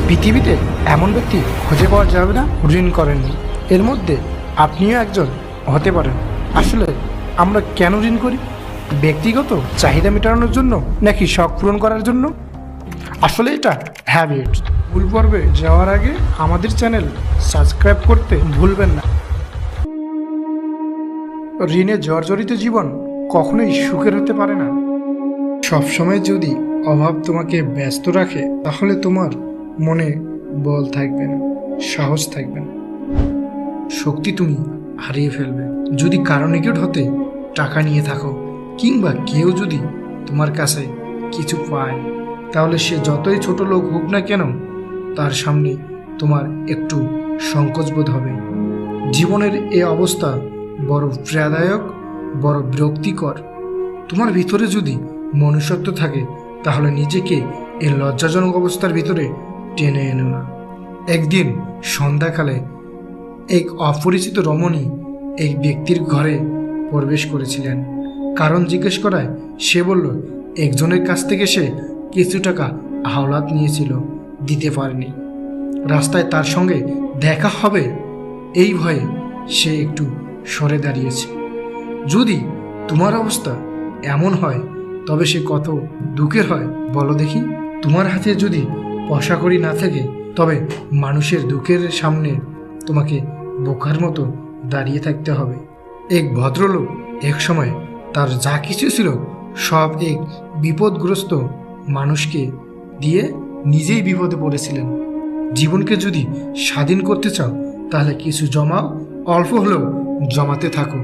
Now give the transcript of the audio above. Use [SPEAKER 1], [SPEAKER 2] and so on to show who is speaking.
[SPEAKER 1] পৃথিবীতে এমন ব্যক্তি খুঁজে পাওয়া যাবে না ঋণ করেননি। এর মধ্যে আপনিও একজন হতে পারেন। আসলে আমরা কেন ঋণ করি? ব্যক্তিগত চাহিদা মেটানোর জন্য নাকি শখ পূরণ করার জন্য? আসলে এটা হ্যাবিটস। মূল পর্বে যাওয়ার আগে আমাদের চ্যানেল সাবস্ক্রাইব করতে ভুলবেন না। ঋণে জর্জরিত জীবন কখনোই সুখের হতে পারে না। সবসময় যদি অভাব তোমাকে ব্যস্ত রাখে, তাহলে তোমার মনে বল থাকবে না, সাহস থাকবে না, শক্তি তুমি হারিয়ে ফেলবে। যদি কারো নিকট হতে টাকা নিয়ে থাকো, কিংবা কেউ যদি তোমার কাছে কিছু পায়, তাহলে সে যতই ছোট লোক হোক না কেন, তার সামনে তোমার একটু সংকোচ বোধ হবে। জীবনের এ অবস্থা বড় পীড়াদায়ক, বড় বিরক্তিকর। তোমার ভিতরে যদি মনুষ্যত্ব থাকে, তাহলে নিজেকে এই লজ্জাজনক অবস্থার ভিতরে টেনে এনো না। একদিন সন্ধ্যাকালে এক অপরিচিত রমণী এক ব্যক্তির ঘরে প্রবেশ করেছিলেন। কারণ জিজ্ঞেস করায় সে বলল, একজনের কাছ থেকে সে কিছু টাকা হাওলাত নিয়েছিল, দিতে পারেনি। রাস্তায় তার সঙ্গে দেখা হবে এই ভয়ে সে একটু সরে দাঁড়িয়েছে। যদি তোমার অবস্থা এমন হয়, তবে সে কত দুঃখের হয় বলো দেখি। তোমার হাতে যদি পয়সা কড়ি না থাকে, তবে মানুষের দুঃখের সামনে তোমাকে বোকার মতো দাঁড়িয়ে থাকতে হবে। এক ভদ্রলোক এক সময় তার যা কিছু ছিল সব এক বিপদগ্রস্ত মানুষকে দিয়ে নিজেই বিপদে পড়েছিলেন। জীবনকে যদি স্বাধীন করতে চাও, তাহলে কিছু জমাও, অল্প হলেও জমাতে থাকো।